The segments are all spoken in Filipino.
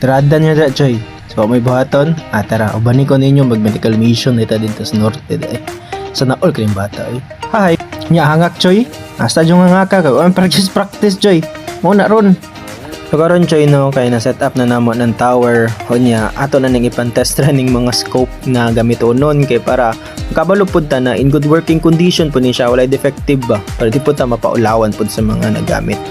Tirada niya da, Choy. So, may buhaton. Tara, ubani ko ninyo mag-medical mission ito dito sa norte. Sa naol ka yung bata, eh. Hi! Nya, hangak, Choy. Asa yung hangaka ka? Ang practice, Choy. Muna ron. So, karon, Choy, no, kaya na-set up na namo ng tower. O niya, ato na nang ipantest running mga scope na gamit unon kay para makabalo po ta na in good working condition po ni siya. Walay defective ba? Para di po ta mapaulawan po sa mga nagamit.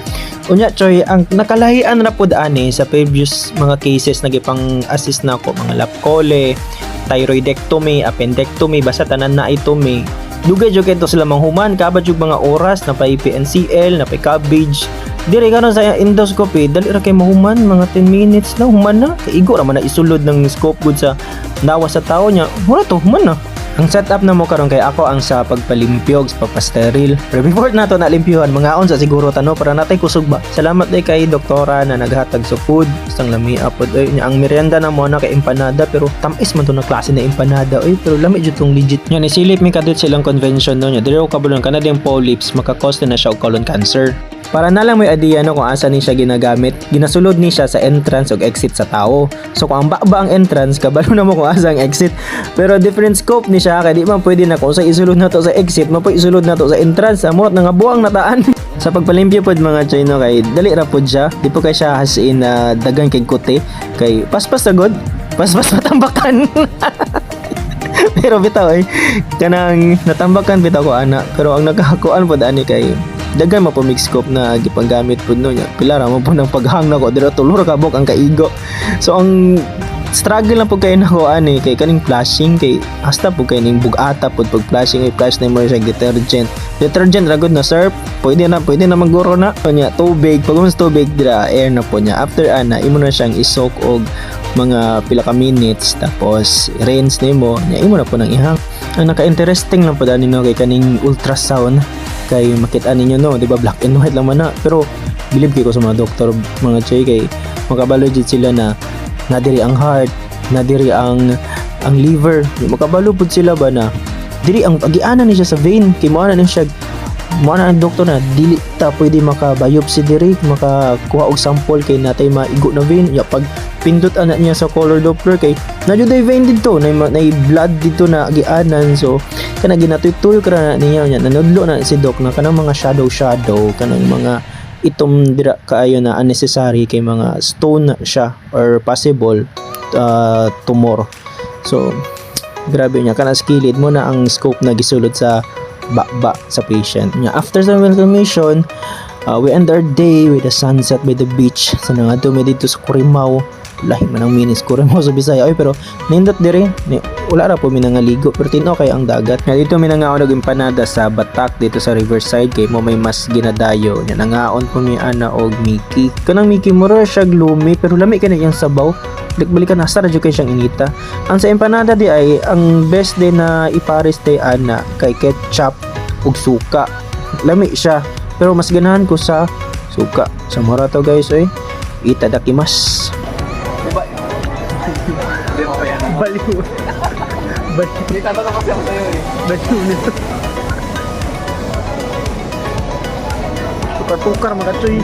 Unya, Choy, ang nakalahian na po ani sa previous mga cases nagipang assist na ako, mga lapkole, thyroidectomy, appendectomy, basta tanan na ito may dugay jud kento sila manghuman kabad jud mga oras na pay PNCL, na pay cabbage. Dire karon sa endoscopy, dali ra kay mahuman mga 10 minutes lang human na. Kay igo ra man na isulod ng scope gud sa nawa sa tao niya. Wala to human na. Ang setup na mo karon kay ako ang sa pagpalimpyog, sa pagpasteril. Pero before nato na limpyuhan, mga on sa siguro tano para natay kusog ba. Salamat day kay doktora na naghatag sa food, sang lamia pod. Ang merienda na mo na kay empanada pero tamis man to na klase na empanada. Pero lami jud tong legit. Nya ni silip mi kadto silang convention no nya. Dire ko kabulon kana ding polyps maka-cause na siya og colon cancer. Para na lang may idea no kung asa ni siya ginagamit, ginasulod ni siya sa entrance ug exit sa tao. So kung ang baba ang entrance, kabalo na mo kung asa ang exit. Pero different scope ni siya, kaya di man pwede na kung sa isulod na to sa exit, mapo isulod na to sa entrance, amot nga buang nataan. Sa pagpalimpyo pod mga Chino kay dali ra pod siya, di po kay siya as in dagan kay kuti, kay paspas sagod, paspas matambakan. Pero bitaw kanang natambakan bitaw ko ana, pero ang nagkahakuan pod ani kay dagan mo po mix scope na gipanggamit po no nya pila ra mo po ng paghang nako dira tulor ka bok ang kaigo. So ang struggle lang po kayo nako ani kay kaning flashing kay hasta po kay ning bugata po pag flashing ay flash na mo sa detergent ra gud na surf pwede na maguro na nya tubig pag mas tubig dira air na po nya after ana imo na siyang isok og mga pila ka minutes tapos rinse nimo nya imo na po nang ihang. Ang naka-interesting lang po dani no kay kaning ultrasound kay makita ninyo no, di ba black and white lang man na. Pero believe ko sa mga doktor, mga Choy kay makabalo jud sila na nadiri ang heart, nadiri ang liver. Makabalo pud sila ba na diri ang agianan ni siya sa vein kay mo ana ni siya mo ana ang doktor na dili ta pwede makabiopsy diri, makakuha og sample kay natay maigo na vein. Ya pag pindot ana niya sa color Doppler kay najuday vein dito na blood dito na agianan. So kana ginatuy-tuyo ka na niya nanudlo na si doc na kanang mga shadow kanang mga itom dira kaayo na unnecessary kay mga stone siya or possible tumor. So grabe niya kana skilled mo na ang scope na gisulod sa baba sa patient niya. After the inflammation, we end our day with a sunset by the beach. So nga dumi dito sa Corimao, lahi man ang minis Corimao sa Bisaya. Pero nindot dire wala ra po minangaligo pero tino kay ang dagat. Nga dito minangaon og empanada sa Batak dito sa Riverside kay mo may mas ginadayo. Nya nangaon po mi ana og Mickey. Kanang Mickey mo ra siya gloomy pero lami ka na iyang sabaw. Balikan na sa radyo kay siyang inita. Ang sa empanada di ay ang best din na ipares tay ana kay ketchup ug suka. Lami siya pero mas ganahan ko sa suka. Sa mura to guys itadakimasu. Baliw. Hindi tatanong kasi ako sa'yo Baliw nito. Tukar-tukar mga Choy.